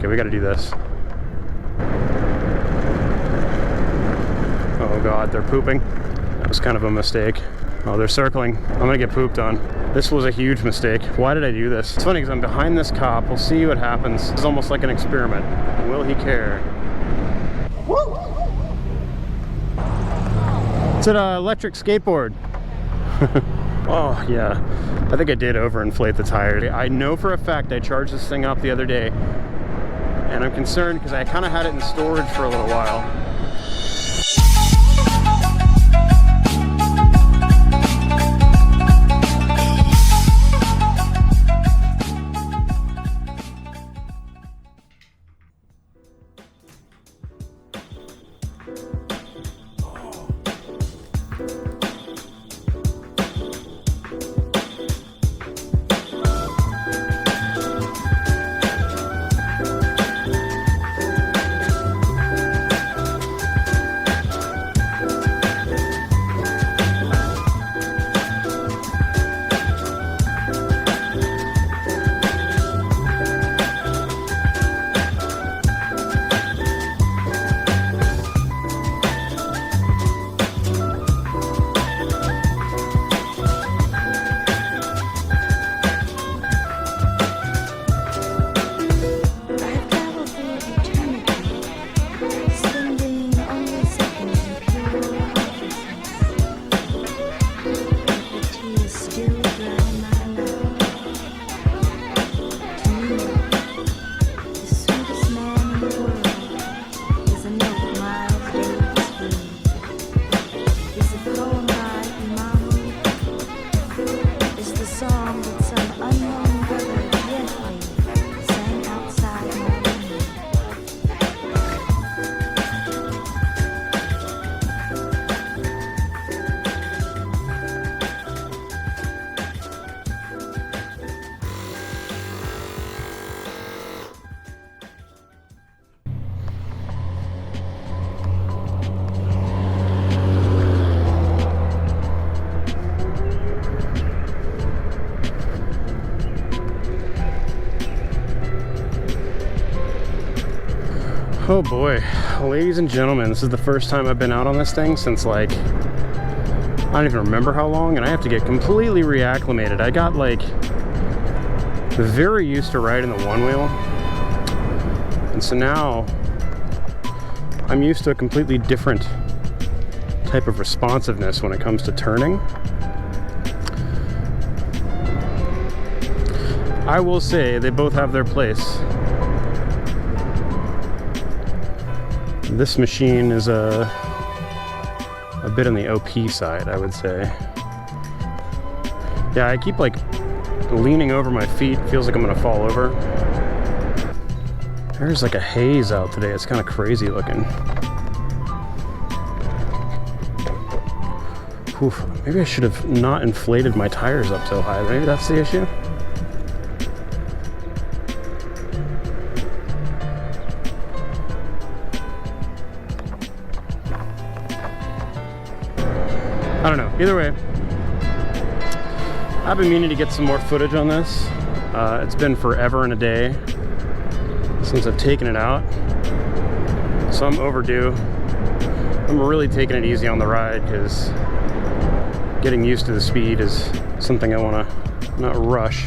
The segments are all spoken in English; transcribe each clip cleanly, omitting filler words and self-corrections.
Okay, we gotta do this. Oh God, they're pooping. That was kind of a mistake. Oh, they're circling. I'm gonna get pooped on. This was a huge mistake. Why did I do this? It's funny because I'm behind this cop. We'll see what happens. It's almost like an experiment. Will he care? Woo! It's an electric skateboard. Oh, yeah. I think I did overinflate the tire. I know for a fact I charged this thing up the other day, and I'm concerned because I kind of had it in storage for a little while. Oh boy, ladies and gentlemen, this is the first time I've been out on this thing since like, I don't even remember how long, and I have to get completely reacclimated. I got like very used to riding the one wheel, and so now I'm used to a completely different type of responsiveness when it comes to turning. I will say they both have their place. This machine is a bit on the OP side, I would say. Yeah, I keep like leaning over my feet. Feels like I'm gonna fall over. There's like a haze out today. It's kind of crazy looking. Oof, maybe I should have not inflated my tires up so high. Maybe that's the issue. I don't know. Either way, I've been meaning to get some more footage on this. It's been forever and a day since I've taken it out, so I'm overdue. I'm really taking it easy on the ride because getting used to the speed is something I want to not rush.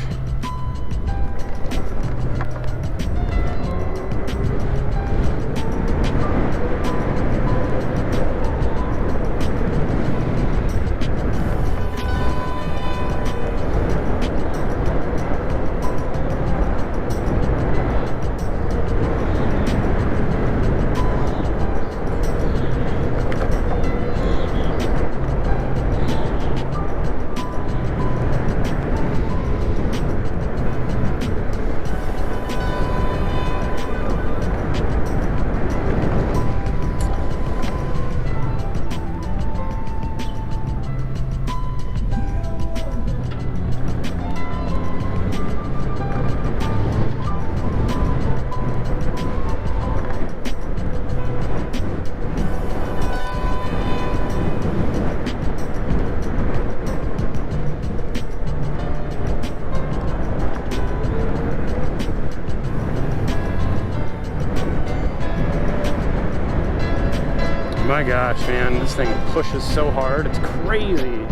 My gosh, man, this thing pushes so hard, it's crazy.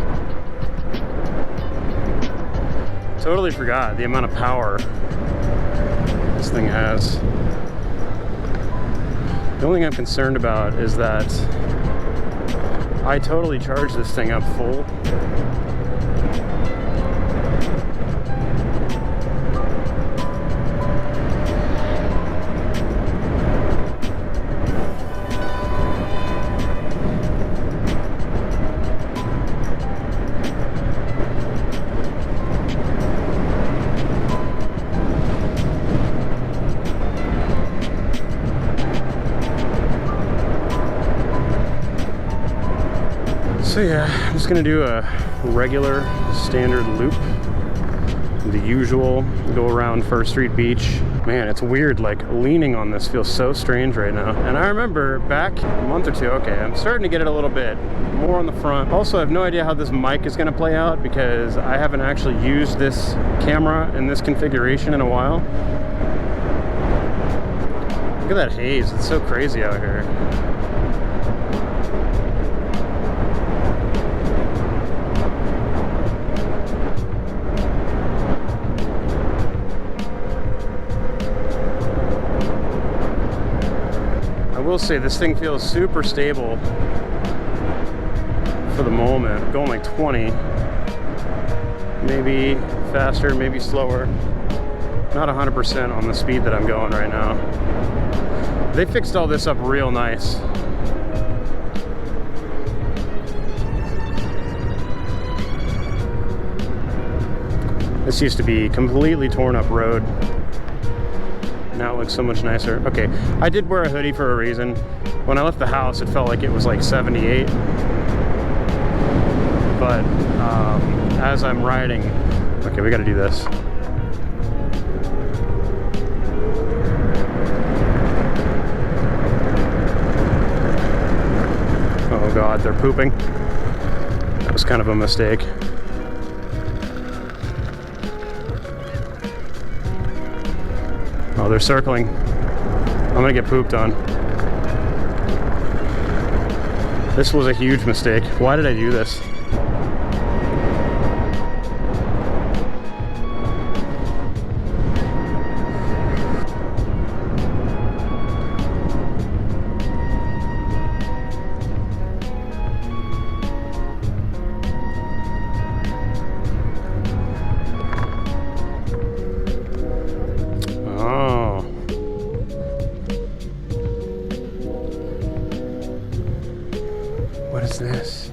Totally forgot the amount of power this thing has. The only thing I'm concerned about is that I totally charged this thing up full. So yeah, I'm just gonna do a regular standard loop, the usual go around First Street Beach. Man, it's weird, like leaning on this feels so strange right now. And I remember back a month or two, okay, I'm starting to get it a little bit more on the front. Also, I have no idea how this mic is gonna play out because I haven't actually used this camera in this configuration in a while. Look at that haze, it's so crazy out here. I will say this thing feels super stable for the moment. I'm going like 20, maybe faster, maybe slower. Not 100% on the speed that I'm going right now. They fixed all this up real nice. This used to be completely torn up road. Now it looks so much nicer. Okay, I did wear a hoodie for a reason. When I left the house, it felt like it was like 78. But as I'm riding, okay, we gotta do this. Oh God, they're pooping. That was kind of a mistake. Oh, they're circling. I'm gonna get pooped on. This was a huge mistake. Why did I do this? What is this?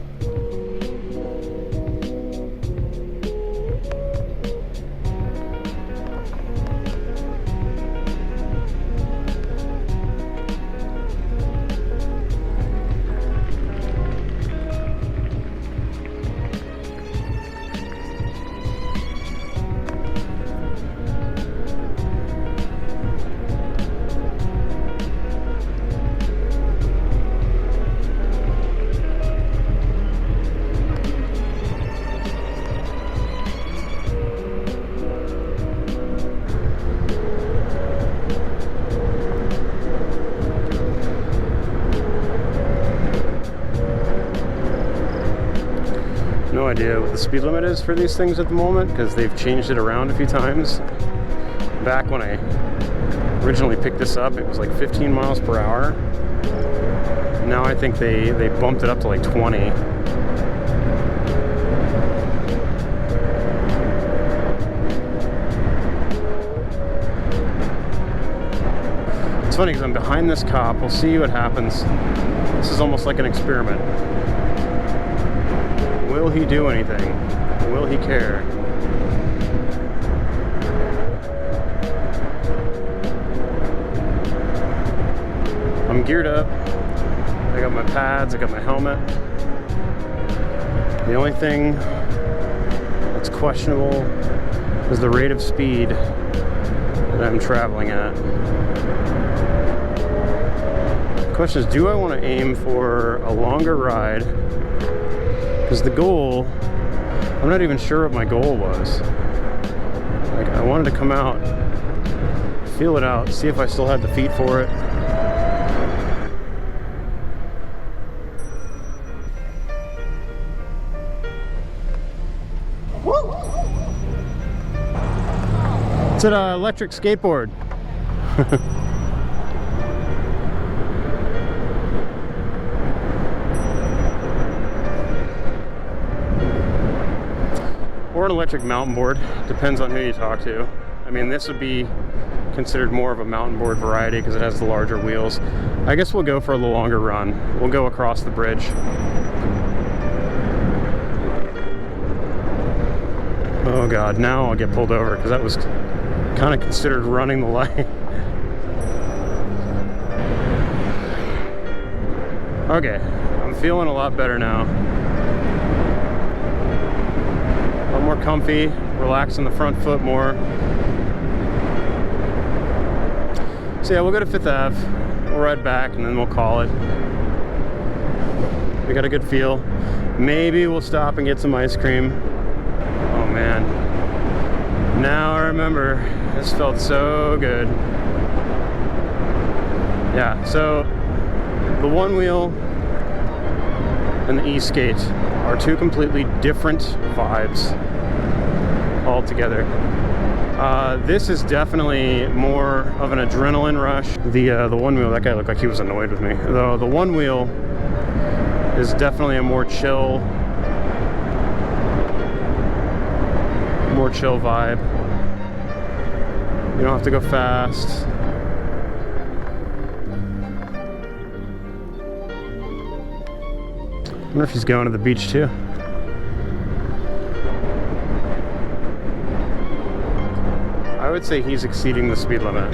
No idea what the speed limit is for these things at the moment because they've changed it around a few times. Back when I originally picked this up, it was like 15 miles per hour. Now I think they bumped it up to like 20. It's funny because I'm behind this cop. We'll see what happens. This is almost like an experiment. Will he do anything? Will he care? I'm geared up. I got my pads, I got my helmet. The only thing that's questionable is the rate of speed that I'm traveling at. The question is, do I want to aim for a longer ride? Because the goal, I'm not even sure what my goal was. Like, I wanted to come out, feel it out, see if I still had the feet for it. It's an electric skateboard. Or an electric mountain board, depends on who you talk to. I mean, this would be considered more of a mountain board variety because it has the larger wheels. I guess we'll go for a little longer run. We'll go across the bridge. Oh God, now I'll get pulled over because that was kind of considered running the light. Okay, I'm feeling a lot better now. A lot more comfy, relaxing the front foot more. So yeah, we'll go to 5th Ave, we'll ride back, and then we'll call it. We got a good feel. Maybe we'll stop and get some ice cream. Oh man, now I remember, this felt so good. Yeah, so the one wheel and the e-skate are two completely different vibes altogether. This is definitely more of an adrenaline rush. The one wheel, that guy looked like he was annoyed with me. Though the one wheel is definitely a more chill vibe. You don't have to go fast. I wonder if he's going to the beach too. I would say he's exceeding the speed limit.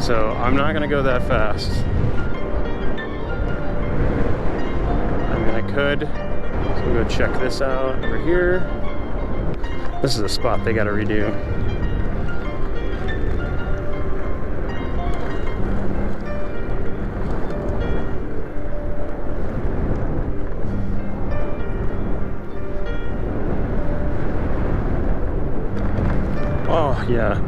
So I'm not gonna go that fast. I mean, I could. So we'll go check this out over here. This is a spot they gotta redo. Oh yeah,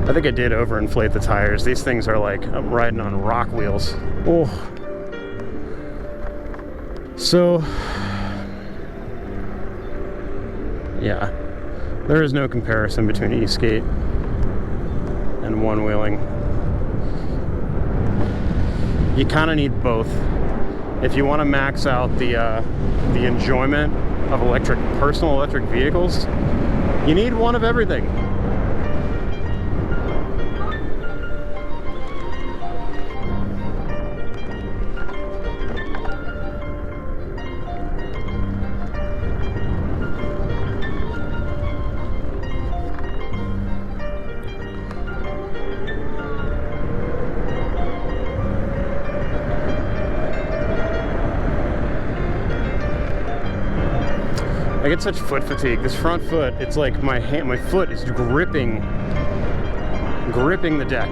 I think I did overinflate the tires. These things are like, I'm riding on rock wheels. Oh. So, yeah, there is no comparison between e-skate and one-wheeling. You kind of need both. If you want to max out the enjoyment of personal electric vehicles, you need one of everything. I get such foot fatigue. This front foot, it's like my foot is gripping the deck.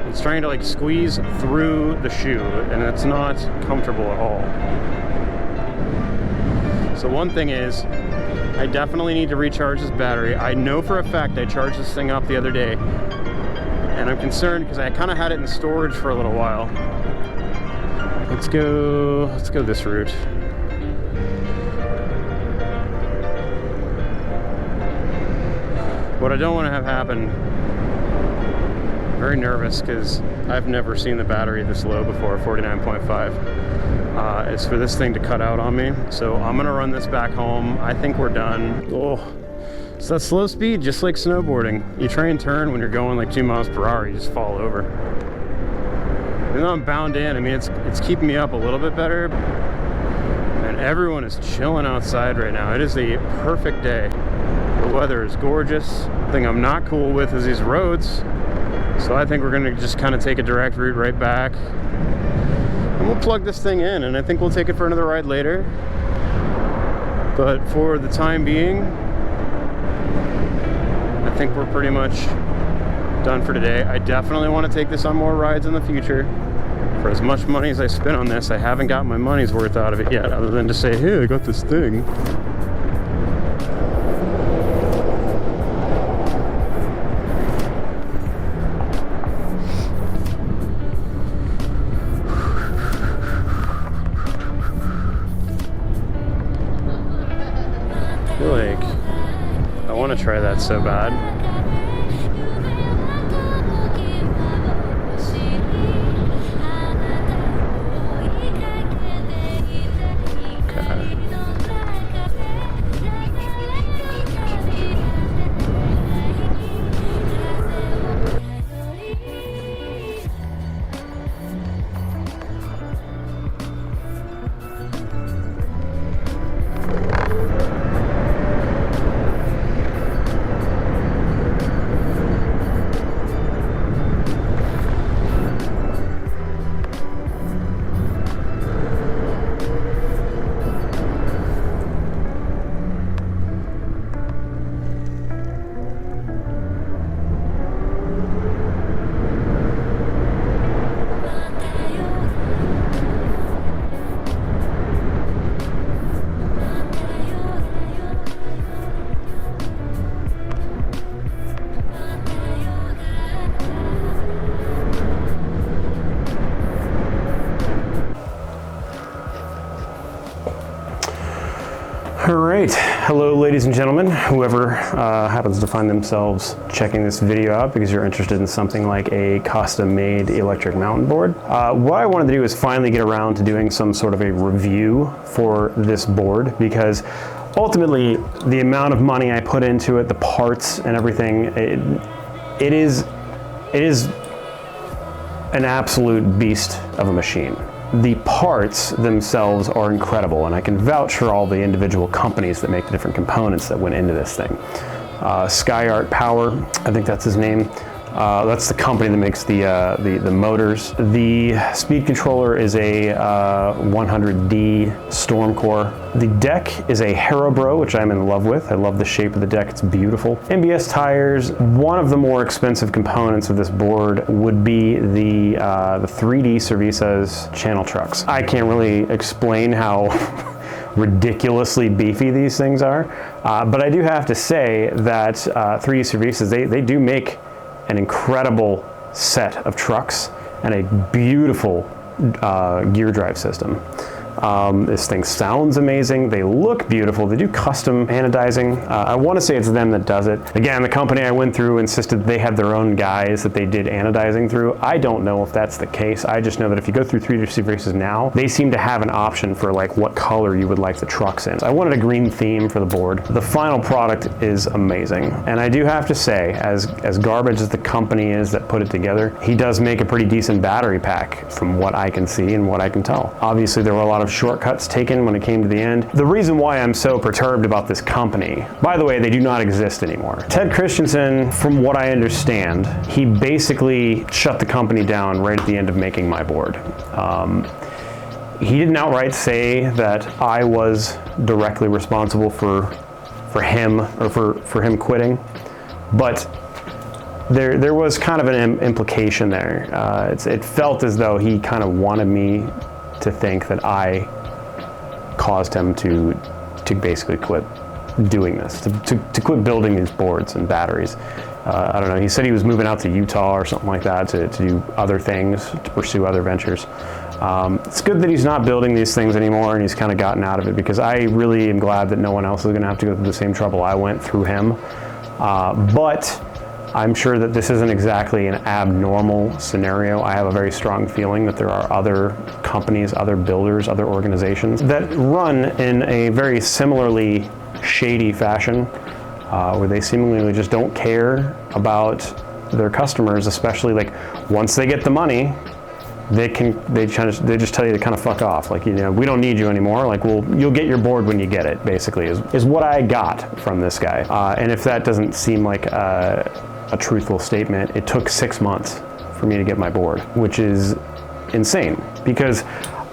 It's trying to like squeeze through the shoe, and it's not comfortable at all. So one thing is, I definitely need to recharge this battery. I know for a fact I charged this thing up the other day, and I'm concerned because I kind of had it in storage for a little while. Let's go this route. What I don't want to have happen, very nervous because I've never seen the battery this low before, 49.5, is for this thing to cut out on me. So I'm going to run this back home. I think we're done. Oh, so that's slow speed, just like snowboarding. You try and turn when you're going like 2 miles per hour, you just fall over. Even though I'm bound in, I mean, it's keeping me up a little bit better. And everyone is chilling outside right now. It is a perfect day. The weather is gorgeous. The thing I'm not cool with is these roads. So I think we're gonna just kind of take a direct route right back. And we'll plug this thing in, and I think we'll take it for another ride later. But for the time being, I think we're pretty much done for today. I definitely want to take this on more rides in the future. For as much money as I spent on this, I haven't got my money's worth out of it yet, other than to say, hey, I got this thing. I want to try that so bad. All right, hello ladies and gentlemen, whoever happens to find themselves checking this video out because you're interested in something like a custom-made electric mountain board. What I wanted to do is finally get around to doing some sort of a review for this board, because ultimately the amount of money I put into it, the parts and everything, it is an absolute beast of a machine. The parts themselves are incredible, and I can vouch for all the individual companies that make the different components that went into this thing. SkyArt Power, I think that's his name. That's the company that makes the motors. The speed controller is a 100D Stormcore. The deck is a Harrobro, which I'm in love with. I love the shape of the deck, it's beautiful. MBS tires. One of the more expensive components of this board would be the 3D Cervisas channel trucks. I can't really explain how ridiculously beefy these things are, but I do have to say that 3D Cervisas, they do make an incredible set of trucks and a beautiful gear drive system. This thing sounds amazing. They look beautiful. They do custom anodizing. I want to say it's them that does it. Again, the company I went through insisted they had their own guys that they did anodizing through. I don't know if that's the case. I just know that if you go through 3D Cervisas now, they seem to have an option for like what color you would like the trucks in. I wanted a green theme for the board. The final product is amazing. And I do have to say, as garbage as the company is that put it together, he does make a pretty decent battery pack from what I can see and what I can tell. Obviously, there were a lot of shortcuts taken when it came to the end. The reason why I'm so perturbed about this company, by the way, they do not exist anymore. Ted Christensen, from what I understand, he basically shut the company down right at the end of making my board. He didn't outright say that I was directly responsible for him or for him quitting, but there was kind of an implication there. It felt as though he kind of wanted me to think that I caused him to basically quit doing this, to quit building these boards and batteries. I don't know, he said he was moving out to Utah or something like that to do other things, to pursue other ventures. It's good that he's not building these things anymore and he's kind of gotten out of it, because I really am glad that no one else is going to have to go through the same trouble I went through him. But I'm sure that this isn't exactly an abnormal scenario. I have a very strong feeling that there are other companies, other builders, other organizations that run in a very similarly shady fashion, where they seemingly just don't care about their customers, especially like once they get the money, they just tell you to kind of fuck off. Like, you know, we don't need you anymore. Like, you'll get your board when you get it, basically, is what I got from this guy. And if that doesn't seem like a truthful statement, it took 6 months for me to get my board, which is insane, because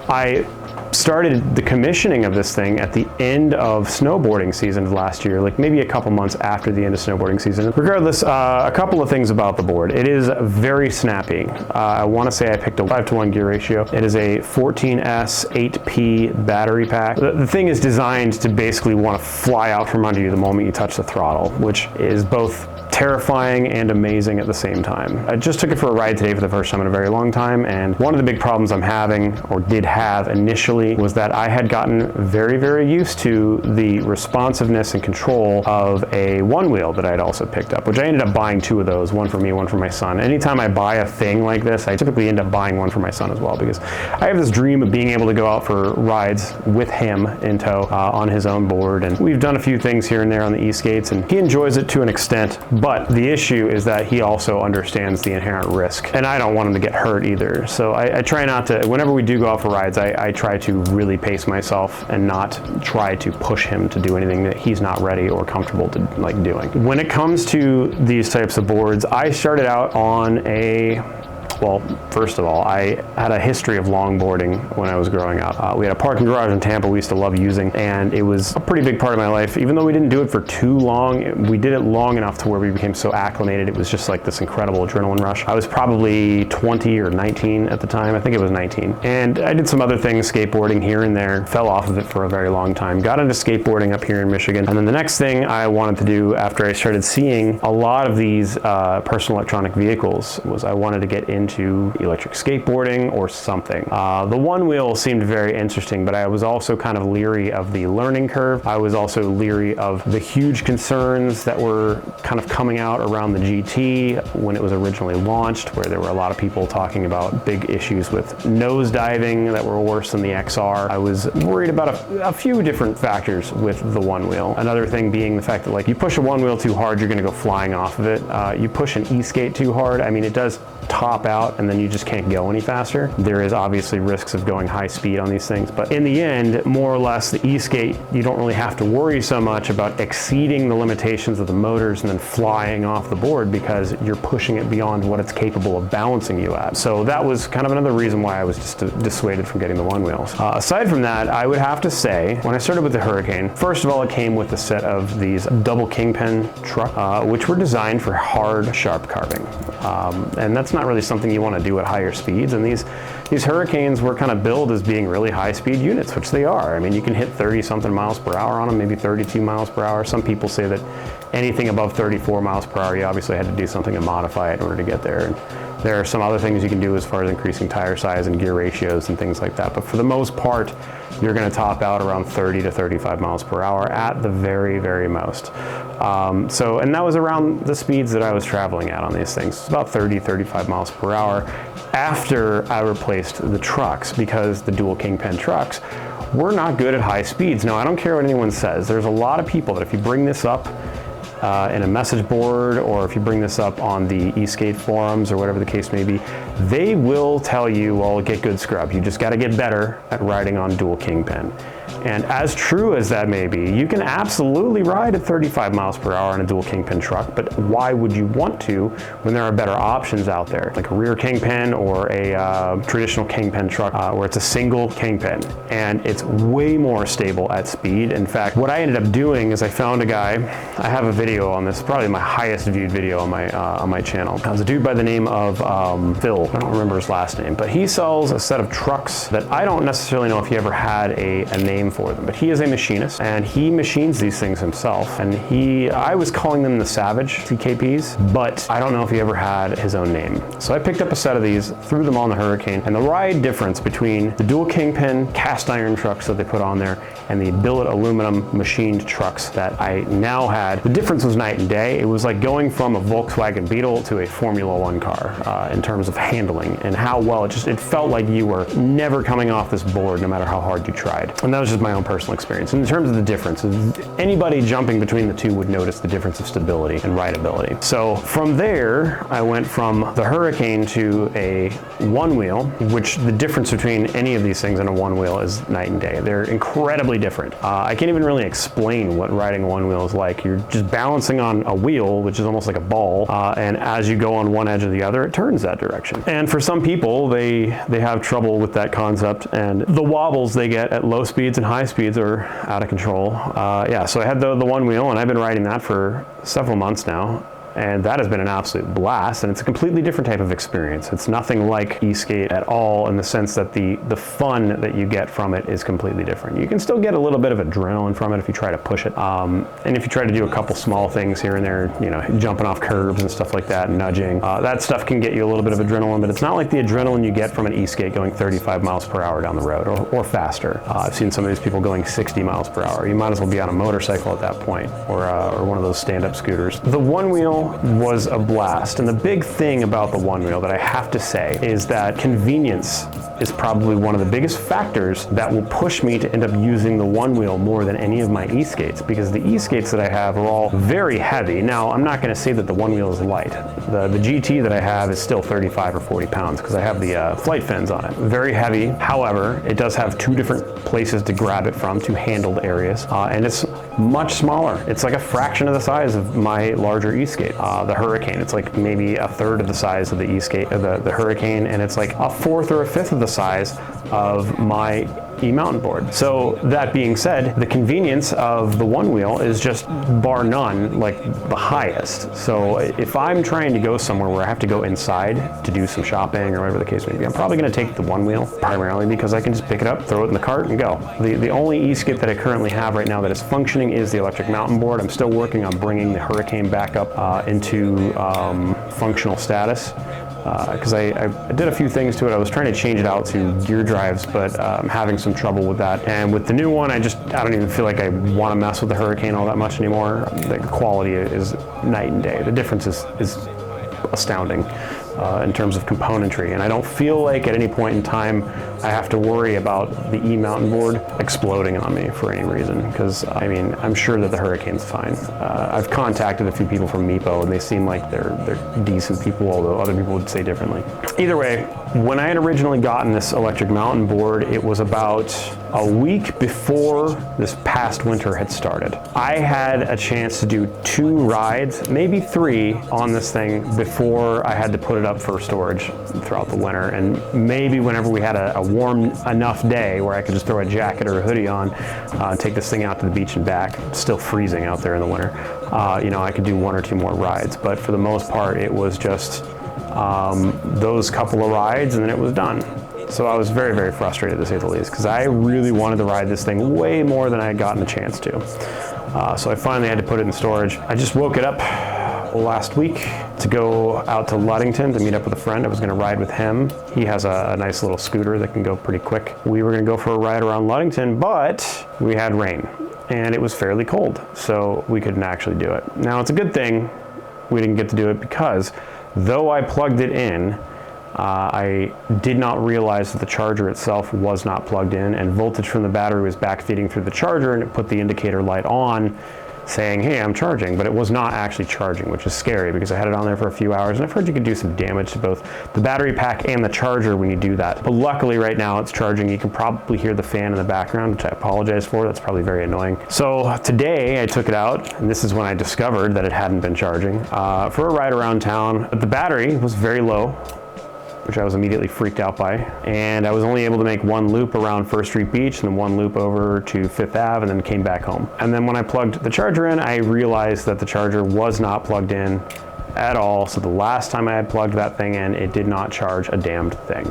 I started the commissioning of this thing at the end of snowboarding season of last year, like maybe a couple months after the end of snowboarding season. Regardless, a couple of things about the board. It is very snappy. I want to say I picked a 5:1 gear ratio. It is a 14S 8P battery pack. The thing is designed to basically want to fly out from under you the moment you touch the throttle, which is both terrifying and amazing at the same time. I just took it for a ride today for the first time in a very long time, and one of the big problems I'm having, or did have initially, was that I had gotten very, very used to the responsiveness and control of a one wheel that I had also picked up, which I ended up buying 2 of those, one for me, one for my son. Anytime I buy a thing like this, I typically end up buying one for my son as well, because I have this dream of being able to go out for rides with him in tow on his own board, and we've done a few things here and there on the e-skates, and he enjoys it to an extent, but the issue is that he also understands the inherent risk, and I don't want him to get hurt either. So I try not to, whenever we do go out for rides, I try to really pace myself and not try to push him to do anything that he's not ready or comfortable to like doing. When it comes to these types of boards, I started out on well, first of all, I had a history of longboarding when I was growing up. We had a parking garage in Tampa we used to love using, and it was a pretty big part of my life. Even though we didn't do it for too long, we did it long enough to where we became so acclimated. It was just like this incredible adrenaline rush. I was probably 20 or 19 at the time. I think it was 19. And I did some other things, skateboarding here and there, fell off of it for a very long time. Got into skateboarding up here in Michigan. And then the next thing I wanted to do after I started seeing a lot of these personal electronic vehicles was I wanted to get into electric skateboarding or something. The one wheel seemed very interesting, but I was also kind of leery of the learning curve. I was also leery of the huge concerns that were kind of coming out around the GT when it was originally launched, where there were a lot of people talking about big issues with nose diving that were worse than the XR. I was worried about a few different factors with the one wheel. Another thing being the fact that like you push a one wheel too hard, you're gonna go flying off of it. You push an e-skate too hard, I mean, it does top out and then you just can't go any faster. There is obviously risks of going high speed on these things, but in the end, more or less, the e-skate, you don't really have to worry so much about exceeding the limitations of the motors and then flying off the board because you're pushing it beyond what it's capable of balancing you at. So that was kind of another reason why I was just dissuaded from getting the one wheels. Aside from that, I would have to say, when I started with the Hurricane, first of all, it came with a set of these double kingpin truck, which were designed for hard, sharp carving. And that's not really something you want to do at higher speeds, and these Hurricanes were kind of billed as being really high speed units, which they are. I mean, you can hit 30 something miles per hour on them, maybe 32 miles per hour. Some people say that anything above 34 miles per hour, you obviously had to do something to modify it in order to get there. And there are some other things you can do as far as increasing tire size and gear ratios and things like that. But for the most part, you're going to top out around 30 to 35 miles per hour at the very, very most. And that was around the speeds that I was traveling at on these things, about 30, 35 miles per hour after I replaced the trucks, because the dual kingpin trucks were not good at high speeds. Now, I don't care what anyone says. There's a lot of people that if you bring this up in a message board, or if you bring this up on the e-skate forums or whatever the case may be, they will tell you, well, get good scrub. You just got to get better at riding on dual kingpin. And as true as that may be, you can absolutely ride at 35 miles per hour on a dual kingpin truck, but why would you want to when there are better options out there, like a rear kingpin or a traditional kingpin truck where it's a single kingpin and it's way more stable at speed. In fact, what I ended up doing is I found a guy, I have a video on this, probably my highest viewed video on my channel. It was a dude by the name of Phil, I don't remember his last name, but he sells a set of trucks that I don't necessarily know if he ever had a name for them, but he is a machinist and he machines these things himself. And I was calling them the Savage TKPs, but I don't know if he ever had his own name. So I picked up a set of these, threw them on the Hurricane, and the ride difference between the dual kingpin cast iron trucks that they put on there and the billet aluminum machined trucks that I now had, the difference was night and day. It was like going from a Volkswagen Beetle to a Formula One car in terms of handling and how well it felt like you were never coming off this board no matter how hard you tried. And that was just my own personal experience. In terms of the difference, anybody jumping between the two would notice the difference of stability and rideability. So from there, I went from the Hurricane to a one wheel, which the difference between any of these things and a one wheel is night and day. They're incredibly different. I can't even really explain what riding a one wheel is like. You're just balancing on a wheel, which is almost like a ball, and as you go on one edge or the other, it turns that direction. And for some people, they have trouble with that concept, and the wobbles they get at low speeds and high speeds are out of control. Yeah, so I had the one wheel, and I've been riding that for several months now. and that has been an absolute blast, and it's a completely different type of experience. It's nothing like e-skate at all, in the sense that the fun that you get from it is completely different. You can still get a little bit of adrenaline from it if you try to push it, and if you try to do a couple small things here and there, you know, jumping off curbs and stuff like that, nudging, that stuff can get you a little bit of adrenaline, but it's not like the adrenaline you get from an e-skate going 35 miles per hour down the road, or faster. I've seen some of these people going 60 miles per hour. You might as well be on a motorcycle at that point, or one of those stand-up scooters. The one wheel was a blast, and the big thing about the one wheel that I have to say is that convenience is probably one of the biggest factors that will push me to end up using the one wheel more than any of my e-skates, because the e-skates that I have are all very heavy. Now, I'm not going to say that the one wheel is light. The GT that I have is still 35 or 40 pounds because I have the flight fins on it. Very heavy. However, it does have two different places to grab it from, two handled areas, and it's much smaller. It's like a fraction of the size of my larger e-skate. The Hurricane, it's like maybe a third of the size of the e-skate, the Hurricane, and it's like a fourth or a fifth of the size of my e-mountain board. So that being said, the convenience of the one wheel is just bar none, like the highest. So if I'm trying to go somewhere where I have to go inside to do some shopping or whatever the case may be, I'm probably going to take the one wheel, primarily because I can just pick it up, throw it in the cart, and go. The only e-skate that I currently have right now that is functioning is the electric mountain board. I'm still working on bringing the Hurricane back up into functional status. Because I did a few things to it. I was trying to change it out to gear drives, but I'm having some trouble with that. And with the new one, I don't even feel like I want to mess with the Hurricane all that much anymore. The quality is night and day. The difference is astounding in terms of componentry. And I don't feel like at any point in time I have to worry about the e-mountain board exploding on me for any reason, because I mean, I'm sure that the Hurricane's fine. I've contacted a few people from Meepo, and they seem like they're decent people, although other people would say differently. Either way, when I had originally gotten this electric mountain board, it was about a week before this past winter had started. I had a chance to do 2 rides, maybe 3, on this thing before I had to put it up for storage throughout the winter. And maybe whenever we had a warm enough day where I could just throw a jacket or a hoodie on, take this thing out to the beach and back, still freezing out there in the winter, you know, I could do 1 or 2 more rides. But for the most part, it was just those couple of rides and then it was done. So I was very, very frustrated, to say the least, because I really wanted to ride this thing way more than I had gotten a chance to. So I finally had to put it in storage. I just woke it up last week to go out to Ludington to meet up with a friend. I was going to ride with him. He has a nice little scooter that can go pretty quick. We were going to go for a ride around Ludington, but we had rain and it was fairly cold, so we couldn't actually do it. Now, it's a good thing we didn't get to do it, because though I plugged it in, I did not realize that the charger itself was not plugged in, and voltage from the battery was backfeeding through the charger, and it put the indicator light on saying, hey, I'm charging, but it was not actually charging, which is scary because I had it on there for a few hours, and I've heard you could do some damage to both the battery pack and the charger when you do that. But luckily right now it's charging. You can probably hear the fan in the background, which I apologize for. That's probably very annoying. So today I took it out, and this is when I discovered that it hadn't been charging, for a ride around town. But the battery was very low, which I was immediately freaked out by. And I was only able to make 1 loop around First Street Beach and then 1 loop over to Fifth Ave, and then came back home. And then when I plugged the charger in, I realized that the charger was not plugged in at all. So the last time I had plugged that thing in, it did not charge a damned thing.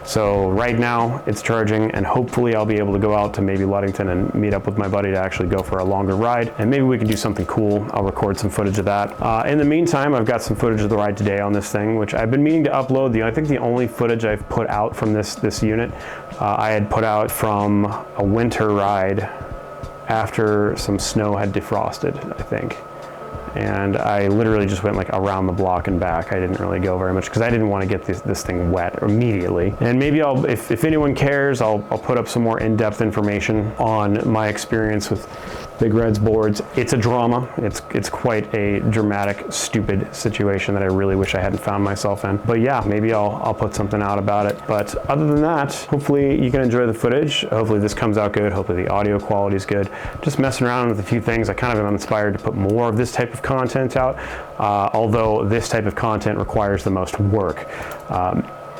So right now it's charging, and hopefully I'll be able to go out to maybe Ludington and meet up with my buddy to actually go for a longer ride, and maybe we can do something cool. I'll record some footage of that. In the meantime, I've got some footage of the ride today on this thing, which I've been meaning to upload. I think the only footage I've put out from this unit, I had put out from a winter ride after some snow had defrosted, I think. And I literally just went like around the block and back. I didn't really go very much because I didn't want to get this thing wet immediately. And maybe if anyone cares, I'll put up some more in-depth information on my experience with Big Red's boards. It's a drama. It's quite a dramatic, stupid situation that I really wish I hadn't found myself in. But yeah, maybe I'll put something out about it. But other than that, hopefully you can enjoy the footage. Hopefully this comes out good. Hopefully the audio quality is good. Just messing around with a few things. I kind of am inspired to put more of this type of content out, although this type of content requires the most work.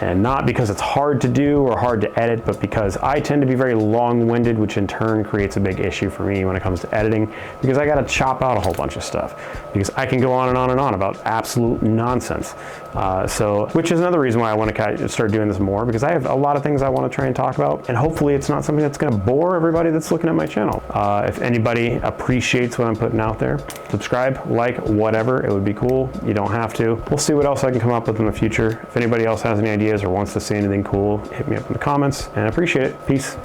And not because it's hard to do or hard to edit, but because I tend to be very long-winded, which in turn creates a big issue for me when it comes to editing, because I gotta chop out a whole bunch of stuff, because I can go on and on and on about absolute nonsense. Which is another reason why I want to start doing this more, because I have a lot of things I want to try and talk about, and hopefully it's not something that's going to bore everybody that's looking at my channel. If anybody appreciates what I'm putting out there, subscribe, like, whatever, it would be cool. You don't have to. We'll see what else I can come up with in the future. If anybody else has any ideas or wants to see anything cool, hit me up in the comments, and I appreciate it. Peace.